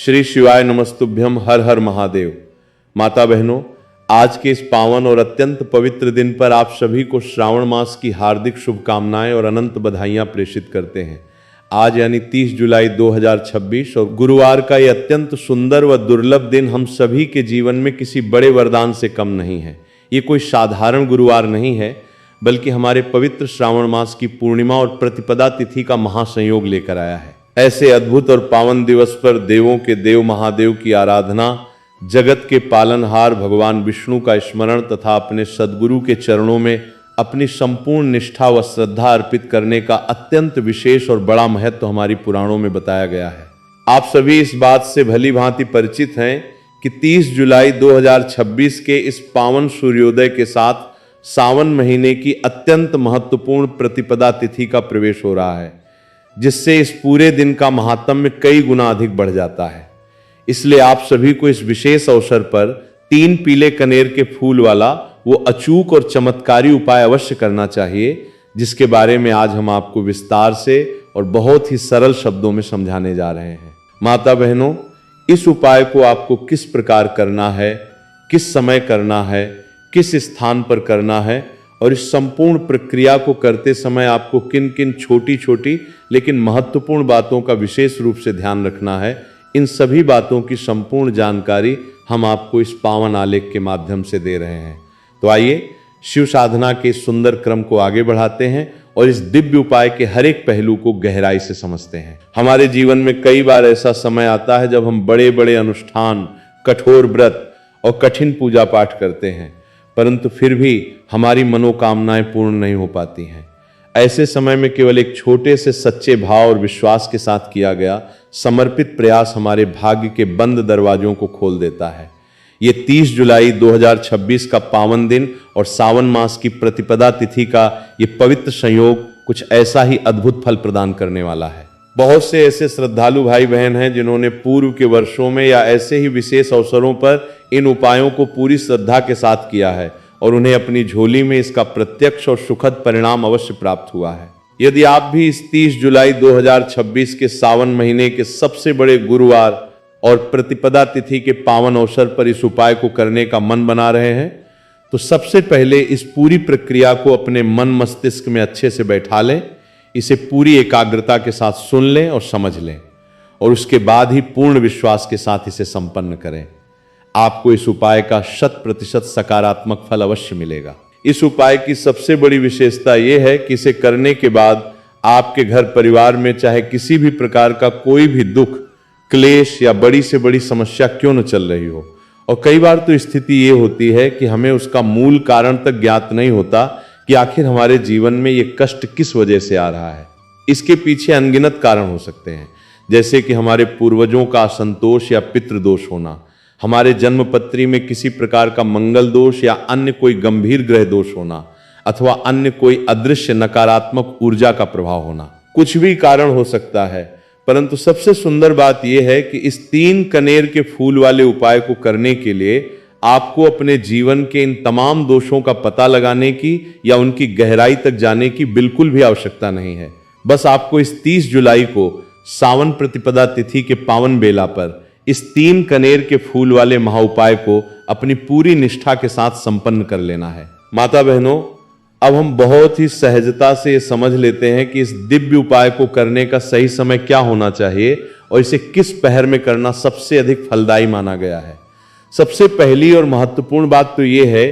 श्री शिवाय नमस्तुभ्यम, हर हर महादेव। माता बहनों, आज के इस पावन और अत्यंत पवित्र दिन पर आप सभी को श्रावण मास की हार्दिक शुभकामनाएं और अनंत बधाइयां प्रेषित करते हैं। आज यानी 30 जुलाई 2026 और गुरुवार का ये अत्यंत सुंदर व दुर्लभ दिन हम सभी के जीवन में किसी बड़े वरदान से कम नहीं है। ये कोई साधारण गुरुवार नहीं है, बल्कि हमारे पवित्र श्रावण मास की पूर्णिमा और प्रतिपदा तिथि का महासंयोग लेकर आया है। ऐसे अद्भुत और पावन दिवस पर देवों के देव महादेव की आराधना, जगत के पालनहार भगवान विष्णु का स्मरण तथा अपने सद्गुरु के चरणों में अपनी संपूर्ण निष्ठा व श्रद्धा अर्पित करने का अत्यंत विशेष और बड़ा महत्व हमारी पुराणों में बताया गया है। आप सभी इस बात से भली भांति परिचित हैं कि 30 जुलाई 2026 के इस पावन सूर्योदय के साथ सावन महीने की अत्यंत महत्वपूर्ण प्रतिपदा तिथि का प्रवेश हो रहा है, जिससे इस पूरे दिन का महात्म्य कई गुना अधिक बढ़ जाता है। इसलिए आप सभी को इस विशेष अवसर पर 3 पीले कनेर के फूल वाला वो अचूक और चमत्कारी उपाय अवश्य करना चाहिए, जिसके बारे में आज हम आपको विस्तार से और बहुत ही सरल शब्दों में समझाने जा रहे हैं। माता बहनों, इस उपाय को आपको किस प्रकार करना है, किस समय करना है, किस स्थान पर करना है और इस संपूर्ण प्रक्रिया को करते समय आपको किन किन छोटी छोटी लेकिन महत्वपूर्ण बातों का विशेष रूप से ध्यान रखना है, इन सभी बातों की संपूर्ण जानकारी हम आपको इस पावन आलेख के माध्यम से दे रहे हैं। तो आइए शिव साधना के सुंदर क्रम को आगे बढ़ाते हैं और इस दिव्य उपाय के हर एक पहलू को गहराई से समझते हैं। हमारे जीवन में कई बार ऐसा समय आता है जब हम बड़े बड़े अनुष्ठान, कठोर व्रत और कठिन पूजा पाठ करते हैं, परंतु फिर भी हमारी मनोकामनाएं पूर्ण नहीं हो पाती हैं। ऐसे समय में केवल एक छोटे से सच्चे भाव और विश्वास के साथ किया गया समर्पित प्रयास हमारे भाग्य के बंद दरवाजों को खोल देता है। ये 30 जुलाई 2026 का पावन दिन और सावन मास की प्रतिपदा तिथि का ये पवित्र संयोग कुछ ऐसा ही अद्भुत फल प्रदान करने वाला है। बहुत से ऐसे श्रद्धालु भाई बहन हैं जिन्होंने पूर्व के वर्षों में या ऐसे ही विशेष अवसरों पर इन उपायों को पूरी श्रद्धा के साथ किया है और उन्हें अपनी झोली में इसका प्रत्यक्ष और सुखद परिणाम अवश्य प्राप्त हुआ है। यदि आप भी इस 30 जुलाई 2026 के सावन महीने के सबसे बड़े गुरुवार और प्रतिपदा तिथि के पावन अवसर पर इस उपाय को करने का मन बना रहे हैं, तो सबसे पहले इस पूरी प्रक्रिया को अपने मन मस्तिष्क में अच्छे से बैठा लें, इसे पूरी एकाग्रता के साथ सुन लें और समझ लें और उसके बाद ही पूर्ण विश्वास के साथ इसे संपन्न करें। आपको इस उपाय का 100% सकारात्मक फल अवश्य मिलेगा। इस उपाय की सबसे बड़ी विशेषता यह है कि इसे करने के बाद आपके घर परिवार में चाहे किसी भी प्रकार का कोई भी दुख, क्लेश या बड़ी से बड़ी समस्या क्यों न चल रही हो, और कई बार तो स्थिति ये होती है कि हमें उसका मूल कारण तक ज्ञात नहीं होता कि आखिर हमारे जीवन में ये कष्ट किस वजह से आ रहा है। इसके पीछे अनगिनत कारण हो सकते हैं, जैसे कि हमारे पूर्वजों का असंतोष या पितृदोष होना, हमारे जन्म पत्री में किसी प्रकार का मंगल दोष या अन्य कोई गंभीर ग्रह दोष होना, अथवा अन्य कोई अदृश्य नकारात्मक ऊर्जा का प्रभाव होना। कुछ भी कारण हो सकता है, परंतु सबसे सुंदर बात यह है कि इस 3 कनेर के फूल वाले उपाय को करने के लिए आपको अपने जीवन के इन तमाम दोषों का पता लगाने की या उनकी गहराई तक जाने की बिल्कुल भी आवश्यकता नहीं है। बस आपको इस 30 जुलाई को सावन प्रतिपदा तिथि के पावन बेला पर इस 3 कनेर के फूल वाले महाउपाय को अपनी पूरी निष्ठा के साथ संपन्न कर लेना है। माता बहनों, अब हम बहुत ही सहजता से ये समझ लेते हैं कि इस दिव्य उपाय को करने का सही समय क्या होना चाहिए और इसे किस पहर में करना सबसे अधिक फलदायी माना गया है। सबसे पहली और महत्वपूर्ण बात तो ये है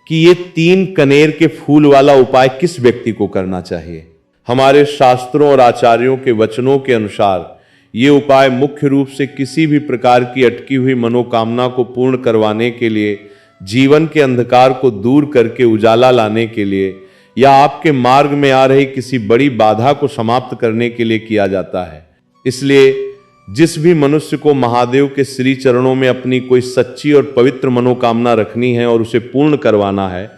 कि ये 3 कनेर के फूल वाला उपाय किस व्यक्ति को करना चाहिए। हमारे शास्त्रों और आचार्यों के वचनों के अनुसार ये उपाय मुख्य रूप से किसी भी प्रकार की अटकी हुई मनोकामना को पूर्ण करवाने के लिए, जीवन के अंधकार को दूर करके उजाला लाने के लिए, या आपके मार्ग में आ रही किसी बड़ी बाधा को समाप्त करने के लिए किया जाता है। इसलिए जिस भी मनुष्य को महादेव के श्री चरणों में अपनी कोई सच्ची और पवित्र मनोकामना रखनी है और उसे पूर्ण करवाना है,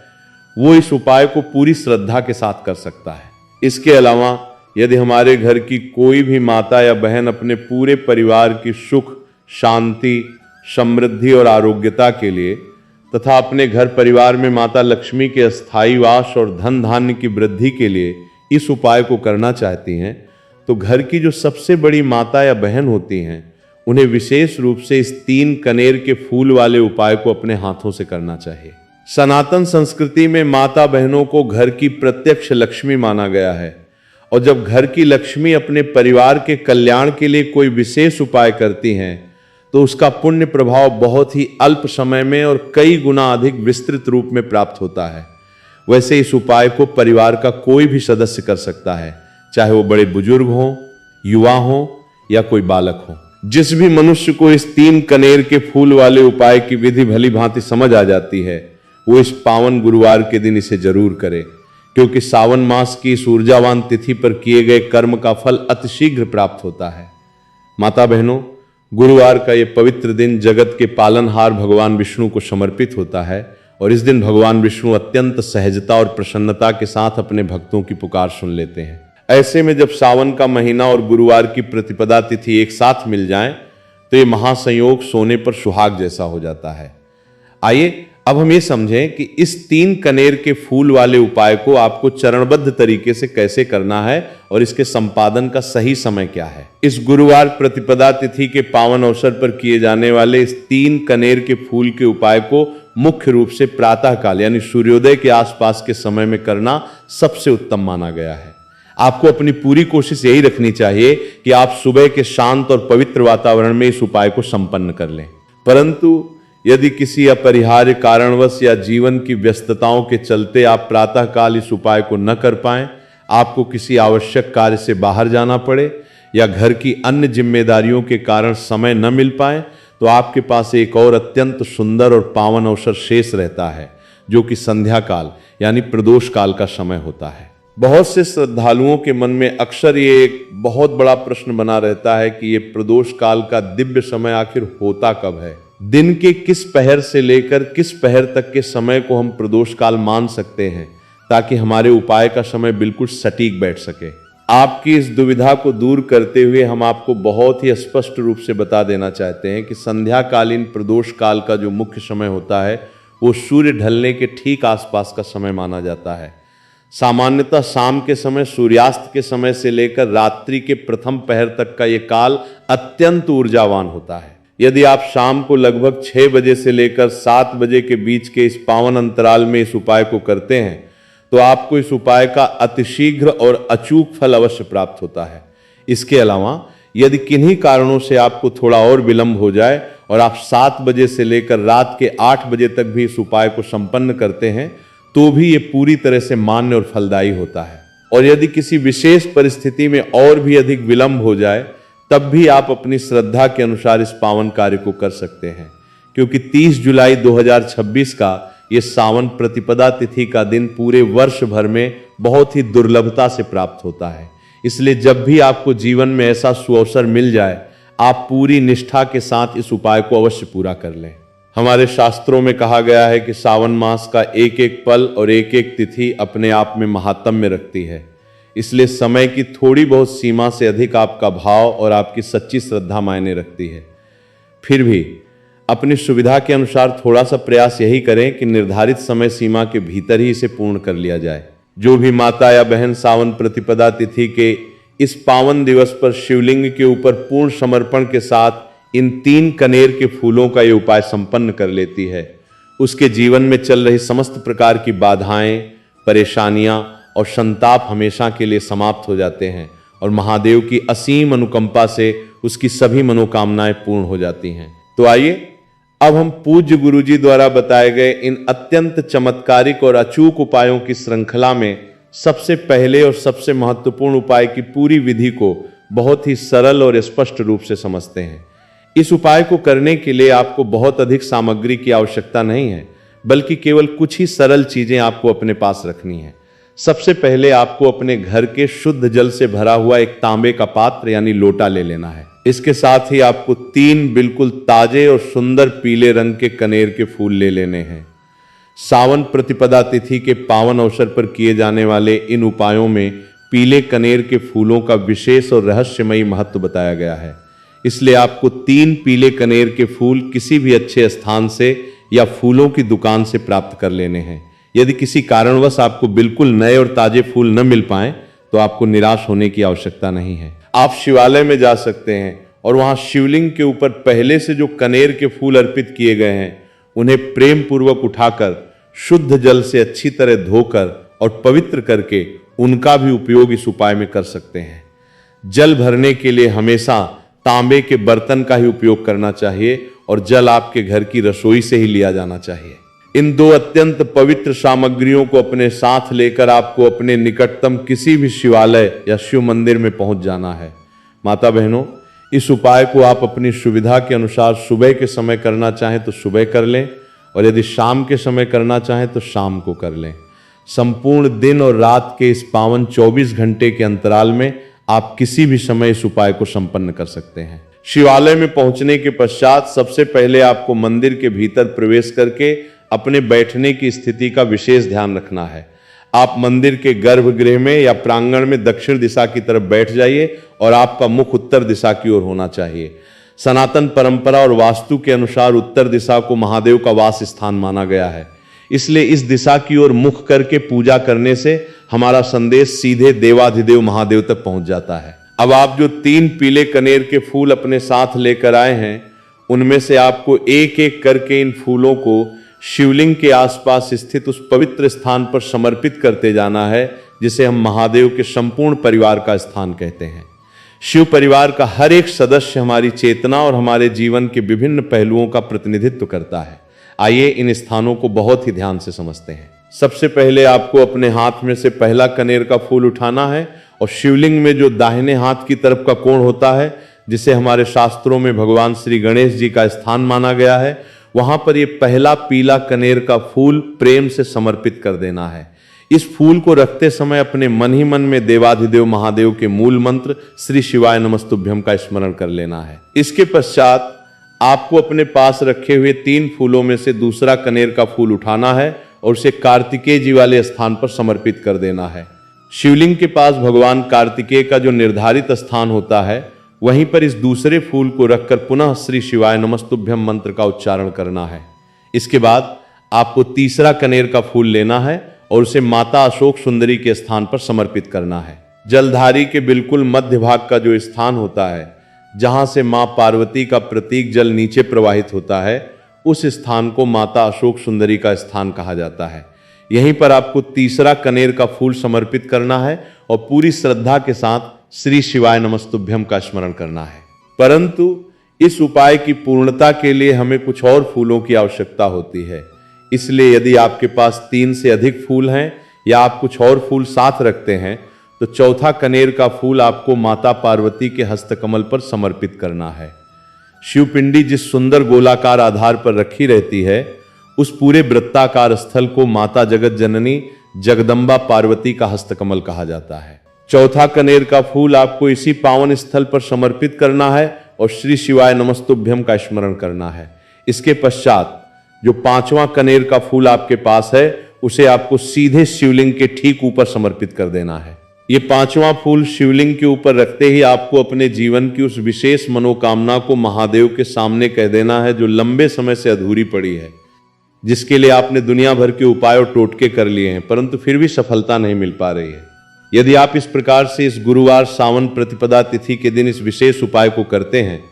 वो इस उपाय को पूरी श्रद्धा के साथ कर सकता है। इसके अलावा यदि हमारे घर की कोई भी माता या बहन अपने पूरे परिवार की सुख, शांति, समृद्धि और आरोग्यता के लिए तथा अपने घर परिवार में माता लक्ष्मी के अस्थायी वास और धन धान्य की वृद्धि के लिए इस उपाय को करना चाहती हैं, तो घर की जो सबसे बड़ी माता या बहन होती हैं उन्हें विशेष रूप से इस 3 कनेर के फूल वाले उपाय को अपने हाथों से करना चाहिए। सनातन संस्कृति में माता बहनों को घर की प्रत्यक्ष लक्ष्मी माना गया है, और जब घर की लक्ष्मी अपने परिवार के कल्याण के लिए कोई विशेष उपाय करती हैं तो उसका पुण्य प्रभाव बहुत ही अल्प समय में और कई गुना अधिक विस्तृत रूप में प्राप्त होता है। वैसे इस उपाय को परिवार का कोई भी सदस्य कर सकता है, चाहे वो बड़े बुजुर्ग हों, युवा हों या कोई बालक हो। जिस भी मनुष्य को इस 3 कनेर के फूल वाले उपाय की विधि भली भांति समझ आ जाती है, वो इस पावन गुरुवार के दिन इसे जरूर करे, क्योंकि सावन मास की इस ऊर्जावान तिथि पर किए गए कर्म का फल अतिशीघ्र प्राप्त होता है। माता बहनों, गुरुवार का ये पवित्र दिन जगत के पालनहार भगवान विष्णु को समर्पित होता है, और इस दिन भगवान विष्णु अत्यंत सहजता और प्रसन्नता के साथ अपने भक्तों की पुकार सुन लेते हैं। ऐसे में जब सावन का महीना और गुरुवार की प्रतिपदा तिथि एक साथ मिल जाएं, तो ये महासंयोग सोने पर सुहाग जैसा हो जाता है। आइए अब हम ये समझें कि इस 3 कनेर के फूल वाले उपाय को आपको चरणबद्ध तरीके से कैसे करना है और इसके संपादन का सही समय क्या है। इस गुरुवार प्रतिपदा तिथि के पावन अवसर पर किए जाने वाले इस 3 कनेर के फूल के उपाय को मुख्य रूप से प्रातः काल यानी सूर्योदय के आसपास के समय में करना सबसे उत्तम माना गया है। आपको अपनी पूरी कोशिश यही रखनी चाहिए कि आप सुबह के शांत और पवित्र वातावरण में इस उपाय को संपन्न कर लें। परंतु यदि किसी अपरिहार्य कारणवश या जीवन की व्यस्तताओं के चलते आप प्रातःकाल इस उपाय को न कर पाएं, आपको किसी आवश्यक कार्य से बाहर जाना पड़े या घर की अन्य जिम्मेदारियों के कारण समय न मिल पाए, तो आपके पास एक और अत्यंत सुंदर और पावन अवसर शेष रहता है, जो कि संध्या काल यानी प्रदोष काल का समय होता है। बहुत से श्रद्धालुओं के मन में अक्सर ये एक बहुत बड़ा प्रश्न बना रहता है कि ये प्रदोष काल का दिव्य समय आखिर होता कब है। दिन के किस पहर से लेकर किस पहर तक के समय को हम प्रदोष काल मान सकते हैं, ताकि हमारे उपाय का समय बिल्कुल सटीक बैठ सके। आपकी इस दुविधा को दूर करते हुए हम आपको बहुत ही स्पष्ट रूप से बता देना चाहते हैं कि संध्याकालीन प्रदोष काल का जो मुख्य समय होता है वो सूर्य ढलने के ठीक आसपास का समय माना जाता है। सामान्यतः शाम के समय सूर्यास्त के समय से लेकर रात्रि के प्रथम पहर तक का ये काल अत्यंत ऊर्जावान होता है। यदि आप शाम को लगभग 6 बजे से लेकर 7 बजे के बीच के इस पावन अंतराल में इस उपाय को करते हैं, तो आपको इस उपाय का अतिशीघ्र और अचूक फल अवश्य प्राप्त होता है। इसके अलावा यदि किन्हीं कारणों से आपको थोड़ा और विलंब हो जाए और आप 7 बजे से लेकर रात के 8 बजे तक भी इस उपाय को संपन्न करते हैं, तो भी ये पूरी तरह से मान्य और फलदायी होता है। और यदि किसी विशेष परिस्थिति में और भी अधिक विलंब हो जाए, तब भी आप अपनी श्रद्धा के अनुसार इस पावन कार्य को कर सकते हैं, क्योंकि 30 जुलाई 2026 का ये सावन प्रतिपदा तिथि का दिन पूरे वर्ष भर में बहुत ही दुर्लभता से प्राप्त होता है। इसलिए जब भी आपको जीवन में ऐसा सुअवसर मिल जाए, आप पूरी निष्ठा के साथ इस उपाय को अवश्य पूरा कर लें। हमारे शास्त्रों में कहा गया है कि सावन मास का एक एक पल और एक एक तिथि अपने आप में महात्म्य रखती है। इसलिए समय की थोड़ी बहुत सीमा से अधिक आपका भाव और आपकी सच्ची श्रद्धा मायने रखती है। फिर भी अपनी सुविधा के अनुसार थोड़ा सा प्रयास यही करें कि निर्धारित समय सीमा के भीतर ही इसे पूर्ण कर लिया जाए। जो भी माता या बहन सावन प्रतिपदा तिथि के इस पावन दिवस पर शिवलिंग के ऊपर पूर्ण समर्पण के साथ इन 3 कनेर के फूलों का ये उपाय संपन्न कर लेती है, उसके जीवन में चल रही समस्त प्रकार की बाधाएं, परेशानियां और संताप हमेशा के लिए समाप्त हो जाते हैं और महादेव की असीम अनुकंपा से उसकी सभी मनोकामनाएं पूर्ण हो जाती हैं। तो आइए अब हम पूज्य गुरुजी द्वारा बताए गए इन अत्यंत चमत्कारिक और अचूक उपायों की श्रृंखला में सबसे पहले और सबसे महत्वपूर्ण उपाय की पूरी विधि को बहुत ही सरल और स्पष्ट रूप से समझते हैं। इस उपाय को करने के लिए आपको बहुत अधिक सामग्री की आवश्यकता नहीं है, बल्कि केवल कुछ ही सरल चीजें आपको अपने पास रखनी है। सबसे पहले आपको अपने घर के शुद्ध जल से भरा हुआ एक तांबे का पात्र यानी लोटा ले लेना है। इसके साथ ही आपको 3 बिल्कुल ताजे और सुंदर पीले रंग के कनेर के फूल ले लेने हैं। सावन प्रतिपदा तिथि के पावन अवसर पर किए जाने वाले इन उपायों में पीले कनेर के फूलों का विशेष और रहस्यमयी महत्व बताया गया है। इसलिए आपको 3 पीले कनेर के फूल किसी भी अच्छे स्थान से या फूलों की दुकान से प्राप्त कर लेने हैं। यदि किसी कारणवश आपको बिल्कुल नए और ताजे फूल न मिल पाए, तो आपको निराश होने की आवश्यकता नहीं है। आप शिवालय में जा सकते हैं और वहां शिवलिंग के ऊपर पहले से जो कनेर के फूल अर्पित किए गए हैं उन्हें प्रेम पूर्वक उठाकर शुद्ध जल से अच्छी तरह धोकर और पवित्र करके उनका भी उपयोग इस उपाय में कर सकते हैं। जल भरने के लिए हमेशा तांबे के बर्तन का ही उपयोग करना चाहिए और जल आपके घर की रसोई से ही लिया जाना चाहिए। इन दो अत्यंत पवित्र सामग्रियों को अपने साथ लेकर आपको अपने निकटतम किसी भी शिवालय या शिव मंदिर में पहुंच जाना है। माता बहनों, इस उपाय को आप अपनी सुविधा के अनुसार सुबह के समय करना चाहें तो सुबह कर लें और यदि शाम के समय करना चाहें तो शाम को कर लें। संपूर्ण दिन और रात के इस पावन 24 घंटे के अंतराल में आप किसी भी समय इस उपाय को संपन्न कर सकते हैं। शिवालय में पहुंचने के पश्चात सबसे पहले आपको मंदिर के भीतर प्रवेश करके अपने बैठने की स्थिति का विशेष ध्यान रखना है। आप मंदिर के गर्भगृह में या प्रांगण में दक्षिण दिशा की तरफ बैठ जाइए और आपका मुख उत्तर दिशा की ओर होना चाहिए। सनातन परंपरा और वास्तु के अनुसार उत्तर दिशा को महादेव का वास स्थान माना गया है, इसलिए इस दिशा की ओर मुख करके पूजा करने से हमारा संदेश सीधे देवाधिदेव महादेव तक पहुंच जाता है। अब आप जो 3 पीले कनेर के फूल अपने साथ लेकर आए हैं उनमें से आपको एक एक करके इन फूलों को शिवलिंग के आसपास स्थित उस पवित्र स्थान पर समर्पित करते जाना है जिसे हम महादेव के संपूर्ण परिवार का स्थान कहते हैं। शिव परिवार का हर एक सदस्य हमारी चेतना और हमारे जीवन के विभिन्न पहलुओं का प्रतिनिधित्व करता है। आइए इन स्थानों को बहुत ही ध्यान से समझते हैं। सबसे पहले आपको अपने हाथ में से पहला कनेर का फूल उठाना है और शिवलिंग में जो दाहिने हाथ की तरफ का कोण होता है, जिसे हमारे शास्त्रों में भगवान श्री गणेश जी का स्थान माना गया है, वहां पर ये पहला पीला कनेर का फूल प्रेम से समर्पित कर देना है। इस फूल को रखते समय अपने मन ही मन में देवाधिदेव महादेव के मूल मंत्र श्री शिवाय नमस्तुभ्यम का स्मरण कर लेना है। इसके पश्चात आपको अपने पास रखे हुए 3 फूलों में से दूसरा कनेर का फूल उठाना है और उसे कार्तिकेय जी वाले स्थान पर समर्पित कर देना है। शिवलिंग के पास भगवान कार्तिकेय का जो निर्धारित स्थान होता है वहीं पर इस दूसरे फूल को रखकर पुनः श्री शिवाय नमस्तुभ्यम मंत्र का उच्चारण करना है। इसके बाद आपको तीसरा कनेर का फूल लेना है और उसे माता अशोक सुंदरी के स्थान पर समर्पित करना है। जलधारी के बिल्कुल मध्य भाग का जो स्थान होता है, जहां से मां पार्वती का प्रतीक जल नीचे प्रवाहित होता है, उस स्थान को माता अशोक सुंदरी का स्थान कहा जाता है। यहीं पर आपको तीसरा कनेर का फूल समर्पित करना है और पूरी श्रद्धा के साथ श्री शिवाय नमस्तुभ्यम का स्मरण करना है। परंतु इस उपाय की पूर्णता के लिए हमें कुछ और फूलों की आवश्यकता होती है, इसलिए यदि आपके पास 3 से अधिक फूल हैं या आप कुछ और फूल साथ रखते हैं तो चौथा कनेर का फूल आपको माता पार्वती के हस्तकमल पर समर्पित करना है। शिवपिंडी जिस सुंदर गोलाकार आधार पर रखी रहती है, उस पूरे वृत्ताकार स्थल को माता जगत जननी जगदम्बा पार्वती का हस्तकमल कहा जाता है। चौथा कनेर का फूल आपको इसी पावन स्थल पर समर्पित करना है और श्री शिवाय नमस्तुभ्यम का स्मरण करना है। इसके पश्चात जो 5वां कनेर का फूल आपके पास है उसे आपको सीधे शिवलिंग के ठीक ऊपर समर्पित कर देना है। ये 5वां फूल शिवलिंग के ऊपर रखते ही आपको अपने जीवन की उस विशेष मनोकामना को महादेव के सामने कह देना है जो लंबे समय से अधूरी पड़ी है, जिसके लिए आपने दुनिया भर के उपाय और टोटके कर लिए हैं परंतु फिर भी सफलता नहीं मिल पा रही है। यदि आप इस प्रकार से इस गुरुवार सावन प्रतिपदा तिथि के दिन इस विशेष उपाय को करते हैं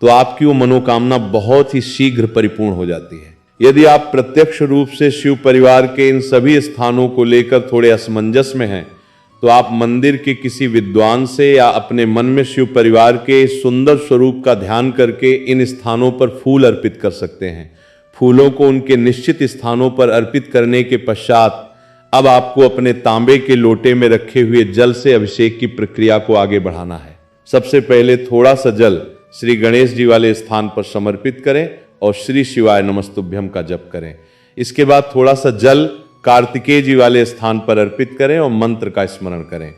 तो आपकी वो मनोकामना बहुत ही शीघ्र परिपूर्ण हो जाती है। यदि आप प्रत्यक्ष रूप से शिव परिवार के इन सभी स्थानों को लेकर थोड़े असमंजस में हैं तो आप मंदिर के किसी विद्वान से या अपने मन में शिव परिवार के सुंदर स्वरूप का ध्यान करके इन स्थानों पर फूल अर्पित कर सकते हैं। फूलों को उनके निश्चित स्थानों पर अर्पित करने के पश्चात अब आपको अपने तांबे के लोटे में रखे हुए जल से अभिषेक की प्रक्रिया को आगे बढ़ाना है। सबसे पहले थोड़ा सा जल श्री गणेश जी वाले स्थान पर समर्पित करें और श्री शिवाय नमस्तुभ्यम का जप करें। इसके बाद थोड़ा सा जल कार्तिकेय जी वाले स्थान पर अर्पित करें और मंत्र का स्मरण करें।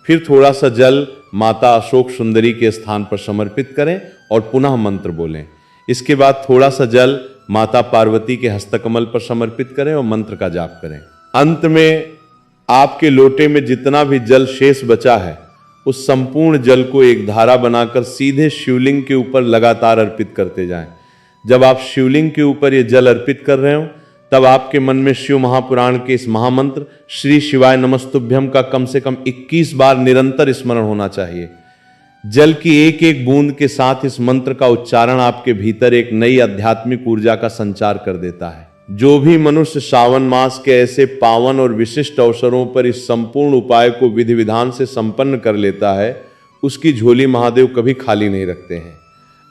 फिर थोड़ा सा जल माता अशोक सुंदरी के स्थान पर समर्पित करें और पुनः मंत्र बोलें। इसके बाद थोड़ा सा जल माता पार्वती के हस्तकमल पर समर्पित करें और मंत्र का जाप करें। अंत में आपके लोटे में जितना भी जल शेष बचा है उस संपूर्ण जल को एक धारा बनाकर सीधे शिवलिंग के ऊपर लगातार अर्पित करते जाएं। जब आप शिवलिंग के ऊपर ये जल अर्पित कर रहे हो तब आपके मन में शिव महापुराण के इस महामंत्र श्री शिवाय नमस्तुभ्यम का कम से कम 21 बार निरंतर स्मरण होना चाहिए। जल की एक एक बूंद के साथ इस मंत्र का उच्चारण आपके भीतर एक नई आध्यात्मिक ऊर्जा का संचार कर देता है। जो भी मनुष्य श्रावण मास के ऐसे पावन और विशिष्ट अवसरों पर इस संपूर्ण उपाय को विधि विधान से संपन्न कर लेता है, उसकी झोली महादेव कभी खाली नहीं रखते हैं।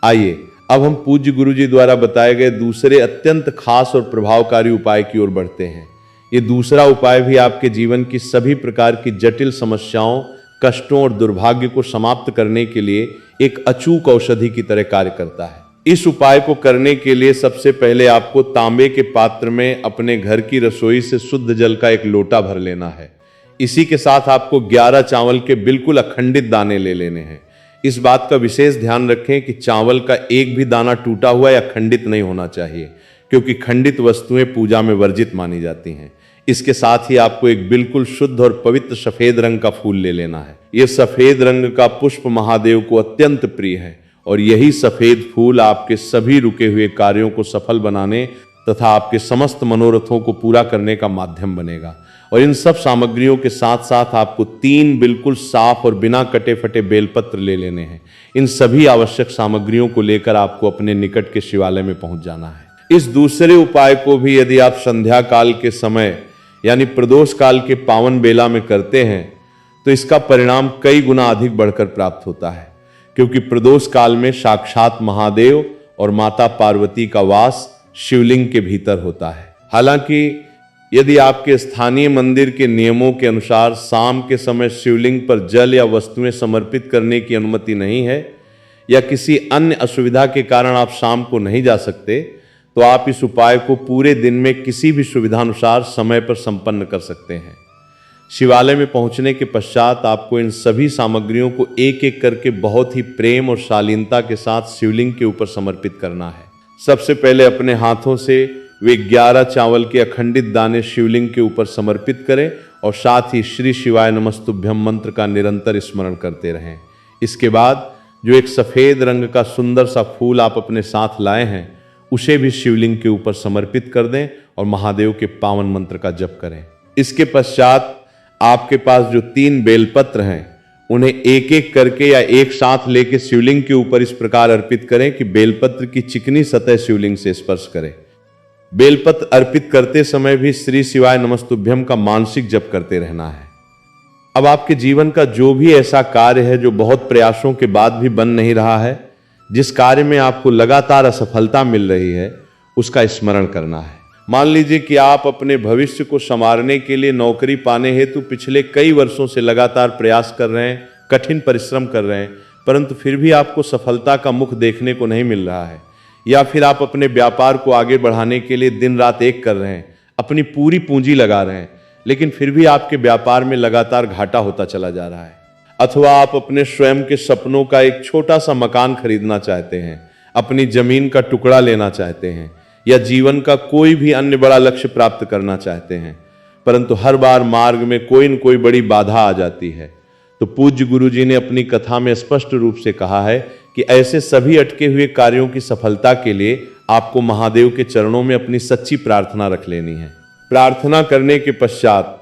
आइए अब हम पूज्य गुरु जी द्वारा बताए गए दूसरे अत्यंत खास और प्रभावकारी उपाय की ओर बढ़ते हैं। ये दूसरा उपाय भी आपके जीवन की सभी प्रकार की जटिल समस्याओं, कष्टों और दुर्भाग्य को समाप्त करने के लिए एक अचूक औषधि की तरह कार्य करता है। इस उपाय को करने के लिए सबसे पहले आपको तांबे के पात्र में अपने घर की रसोई से शुद्ध जल का एक लोटा भर लेना है। इसी के साथ आपको 11 चावल के बिल्कुल अखंडित दाने ले लेने हैं। इस बात का विशेष ध्यान रखें कि चावल का एक भी दाना टूटा हुआ या खंडित नहीं होना चाहिए, क्योंकि खंडित वस्तुएं पूजा में वर्जित मानी जाती हैं। इसके साथ ही आपको एक बिल्कुल शुद्ध और पवित्र सफेद रंग का फूल ले लेना है। यह सफेद रंग का पुष्प महादेव को अत्यंत प्रिय है और यही सफेद फूल आपके सभी रुके हुए कार्यों को सफल बनाने तथा आपके समस्त मनोरथों को पूरा करने का माध्यम बनेगा। और इन सब सामग्रियों के साथ साथ आपको 3 बिल्कुल साफ और बिना कटे फटे बेलपत्र ले लेने हैं। इन सभी आवश्यक सामग्रियों को लेकर आपको अपने निकट के शिवालय में पहुंच जाना है। इस दूसरे उपाय को भी यदि आप संध्या काल के समय यानी प्रदोष काल के पावन बेला में करते हैं तो इसका परिणाम कई गुना अधिक बढ़कर प्राप्त होता है, क्योंकि प्रदोष काल में साक्षात महादेव और माता पार्वती का वास शिवलिंग के भीतर होता है। हालांकि यदि आपके स्थानीय मंदिर के नियमों के अनुसार शाम के समय शिवलिंग पर जल या वस्तुएं समर्पित करने की अनुमति नहीं है या किसी अन्य असुविधा के कारण आप शाम को नहीं जा सकते, तो आप इस उपाय को पूरे दिन में किसी भी सुविधानुसार समय पर संपन्न कर सकते हैं। शिवालय में पहुंचने के पश्चात आपको इन सभी सामग्रियों को एक एक करके बहुत ही प्रेम और शालीनता के साथ शिवलिंग के ऊपर समर्पित करना है। सबसे पहले अपने हाथों से वे 11 चावल के अखंडित दाने शिवलिंग के ऊपर समर्पित करें और साथ ही श्री शिवाय नमस्तुभ्यम मंत्र का निरंतर स्मरण करते रहें। इसके बाद जो एक सफेद रंग का सुंदर सा फूल आप अपने साथ लाए हैं उसे भी शिवलिंग के ऊपर समर्पित कर दें और महादेव के पावन मंत्र का जप करें। इसके पश्चात आपके पास जो 3 बेलपत्र हैं उन्हें एक एक करके या एक साथ लेके शिवलिंग के ऊपर इस प्रकार अर्पित करें कि बेलपत्र की चिकनी सतह शिवलिंग से स्पर्श करे। बेलपत्र अर्पित करते समय भी श्री शिवाय नमस्तुभ्यम का मानसिक जप करते रहना है। अब आपके जीवन का जो भी ऐसा कार्य है जो बहुत प्रयासों के बाद भी बन नहीं रहा है, जिस कार्य में आपको लगातार असफलता मिल रही है, उसका स्मरण करना है। मान लीजिए कि आप अपने भविष्य को संवारने के लिए नौकरी पाने हेतु पिछले कई वर्षों से लगातार प्रयास कर रहे हैं, कठिन परिश्रम कर रहे हैं, परंतु फिर भी आपको सफलता का मुख देखने को नहीं मिल रहा है। या फिर आप अपने व्यापार को आगे बढ़ाने के लिए दिन रात एक कर रहे हैं, अपनी पूरी पूंजी लगा रहे हैं, लेकिन फिर भी आपके व्यापार में लगातार घाटा होता चला जा रहा है। अथवा आप अपने स्वयं के सपनों का एक छोटा सा मकान खरीदना चाहते हैं, अपनी जमीन का टुकड़ा लेना चाहते हैं या जीवन का कोई भी अन्य बड़ा लक्ष्य प्राप्त करना चाहते हैं, परंतु हर बार मार्ग में कोई न कोई बड़ी बाधा आ जाती है। तो पूज्य गुरु जी ने अपनी कथा में स्पष्ट रूप से कहा है कि ऐसे सभी अटके हुए कार्यों की सफलता के लिए आपको महादेव के चरणों में अपनी सच्ची प्रार्थना रख लेनी है। प्रार्थना करने के पश्चात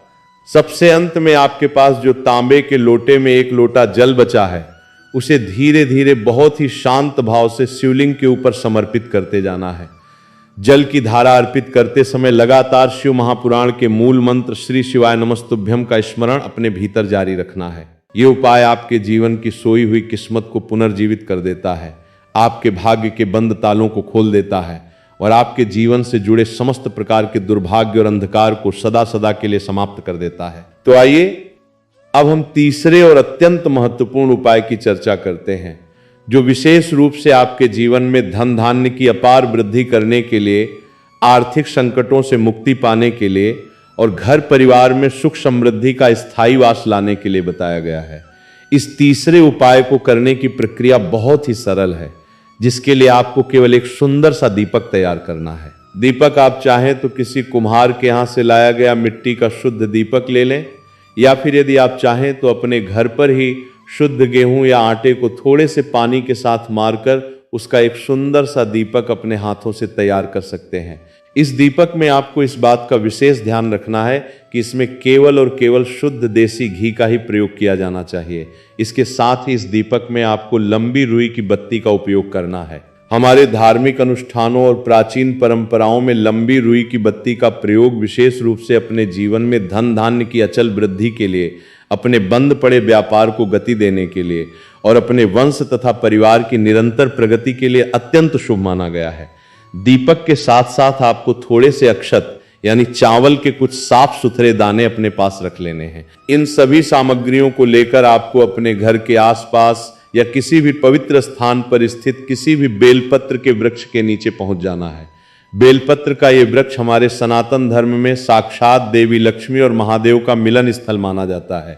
सबसे अंत में आपके पास जो तांबे के लोटे में एक लोटा जल बचा है, उसे धीरे धीरे बहुत ही शांत भाव से शिवलिंग के ऊपर समर्पित करते जाना है। जल की धारा अर्पित करते समय लगातार शिव महापुराण के मूल मंत्र श्री शिवाय नमस्तुभ्यम का स्मरण अपने भीतर जारी रखना है। ये उपाय आपके जीवन की सोई हुई किस्मत को पुनर्जीवित कर देता है, आपके भाग्य के बंद तालों को खोल देता है और आपके जीवन से जुड़े समस्त प्रकार के दुर्भाग्य और अंधकार को सदा सदा के लिए समाप्त कर देता है। तो आइए अब हम तीसरे और अत्यंत महत्वपूर्ण उपाय की चर्चा करते हैं, जो विशेष रूप से आपके जीवन में धन धान्य की अपार वृद्धि करने के लिए, आर्थिक संकटों से मुक्ति पाने के लिए और घर परिवार में सुख समृद्धि का स्थायी वास लाने के लिए बताया गया है। इस तीसरे उपाय को करने की प्रक्रिया बहुत ही सरल है, जिसके लिए आपको केवल एक सुंदर सा दीपक तैयार करना है। दीपक आप चाहें तो किसी कुम्हार के यहां से लाया गया मिट्टी का शुद्ध दीपक ले लें, या फिर यदि आप चाहें तो अपने घर पर ही शुद्ध गेहूं या आटे को थोड़े से पानी के साथ मारकर उसका एक सुंदर सा दीपक अपने हाथों से तैयार कर सकते हैं। इस दीपक में आपको इस बात का विशेष ध्यान रखना है कि इसमें केवल और केवल शुद्ध देसी घी का ही प्रयोग किया जाना चाहिए। इसके साथ ही इस दीपक में आपको लंबी रुई की बत्ती का उपयोग करना है। हमारे धार्मिक अनुष्ठानों और प्राचीन परंपराओं में लंबी रुई की बत्ती का प्रयोग विशेष रूप से अपने जीवन में धन धान्य की अचल वृद्धि के लिए, अपने बंद पड़े व्यापार को गति देने के लिए और अपने वंश तथा परिवार की निरंतर प्रगति के लिए अत्यंत शुभ माना गया है। दीपक के साथ साथ आपको थोड़े से अक्षत यानी चावल के कुछ साफ सुथरे दाने अपने पास रख लेने हैं। इन सभी सामग्रियों को लेकर आपको अपने घर के आसपास या किसी भी पवित्र स्थान पर स्थित किसी भी बेलपत्र के वृक्ष के नीचे पहुंच जाना है। बेलपत्र का ये वृक्ष हमारे सनातन धर्म में साक्षात देवी लक्ष्मी और महादेव का मिलन स्थल माना जाता है।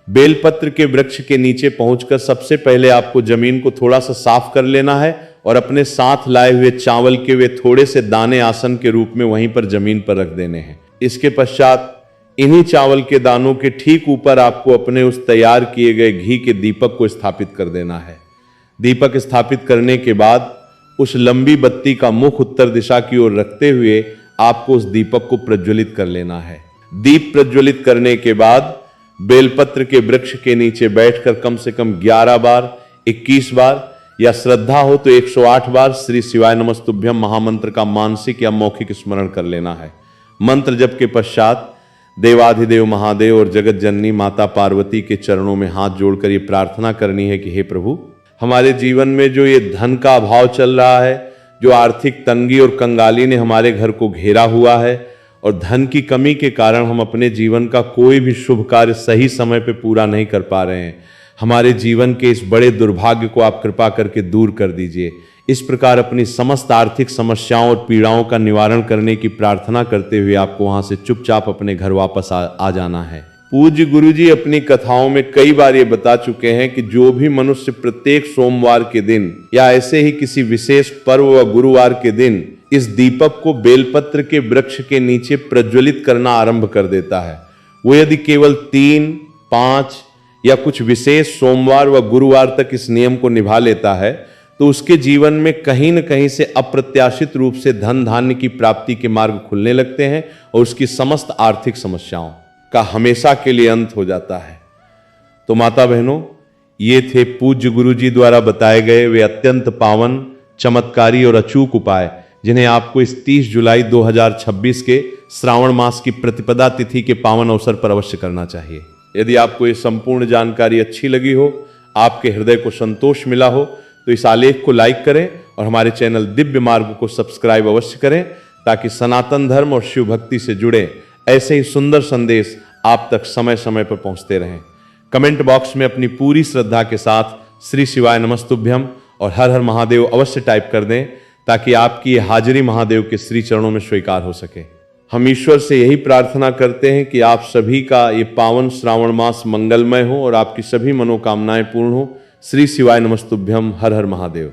बेलपत्र के वृक्ष के नीचे पहुंचकर सबसे पहले आपको जमीन को थोड़ा सा साफ कर लेना है और अपने साथ लाए हुए चावल के वे थोड़े से दाने आसन के रूप में वहीं पर जमीन पर रख देने हैं। इसके पश्चात इन्हीं चावल के दानों के ठीक ऊपर आपको अपने उस तैयार किए गए घी के दीपक को स्थापित कर देना है। दीपक स्थापित करने के बाद उस लंबी बत्ती का मुख उत्तर दिशा की ओर रखते हुए आपको उस दीपक को प्रज्वलित कर लेना है। दीप प्रज्वलित करने के बाद बेलपत्र के वृक्ष के नीचे बैठकर कम से कम 11 बार, 21 बार या श्रद्धा हो तो 108 बार श्री शिवाय नमस्तुभ्यम महामंत्र का मानसिक या मौखिक स्मरण कर लेना है। मंत्र जप के पश्चात देवाधिदेव महादेव और जगत जननी माता पार्वती के चरणों में हाथ जोड़कर ये प्रार्थना करनी है कि हे प्रभु, हमारे जीवन में जो ये धन का अभाव चल रहा है, जो आर्थिक तंगी और कंगाली ने हमारे घर को घेरा हुआ है और धन की कमी के कारण हम अपने जीवन का कोई भी शुभ कार्य सही समय पर पूरा नहीं कर पा रहे हैं, हमारे जीवन के इस बड़े दुर्भाग्य को आप कृपा करके दूर कर दीजिए। इस प्रकार अपनी समस्त आर्थिक समस्याओं और पीड़ाओं का निवारण करने की प्रार्थना करते हुए आपको वहां से चुपचाप अपने घर वापस आ जाना है। पूज्य गुरु जी अपनी कथाओं में कई बार ये बता चुके हैं कि जो भी मनुष्य प्रत्येक सोमवार के दिन या ऐसे ही किसी विशेष पर्व व गुरुवार के दिन इस दीपक को बेलपत्र के वृक्ष के नीचे प्रज्वलित करना आरंभ कर देता है, वो यदि केवल 3, 5 या कुछ विशेष सोमवार व गुरुवार तक इस नियम को निभा लेता है तो उसके जीवन में कहीं न कहीं से अप्रत्याशित रूप से धन धान्य की प्राप्ति के मार्ग खुलने लगते हैं और उसकी समस्त आर्थिक समस्याओं का हमेशा के लिए अंत हो जाता है। तो माता बहनों, ये थे पूज्य गुरु जी द्वारा बताए गए वे अत्यंत पावन, चमत्कारी और अचूक उपाय जिन्हें आपको इस 30 जुलाई 2026 के श्रावण मास की प्रतिपदा तिथि के पावन अवसर पर अवश्य करना चाहिए। यदि आपको ये संपूर्ण जानकारी अच्छी लगी हो, आपके हृदय को संतोष मिला हो तो इस आलेख को लाइक करें और हमारे चैनल दिव्य मार्ग को सब्सक्राइब अवश्य करें ताकि सनातन धर्म और शिव भक्ति से जुड़े ऐसे ही सुंदर संदेश आप तक समय समय पर पहुंचते रहें। कमेंट बॉक्स में अपनी पूरी श्रद्धा के साथ श्री शिवाय नमस्तुभ्यम और हर हर महादेव अवश्य टाइप कर दें ताकि आपकी ये हाजिरी महादेव के श्री चरणों में स्वीकार हो सके। हम ईश्वर से यही प्रार्थना करते हैं कि आप सभी का ये पावन श्रावण मास मंगलमय हो और आपकी सभी मनोकामनाएं पूर्ण हो। श्री शिवाय नमस्तुभ्यम। हर हर महादेव।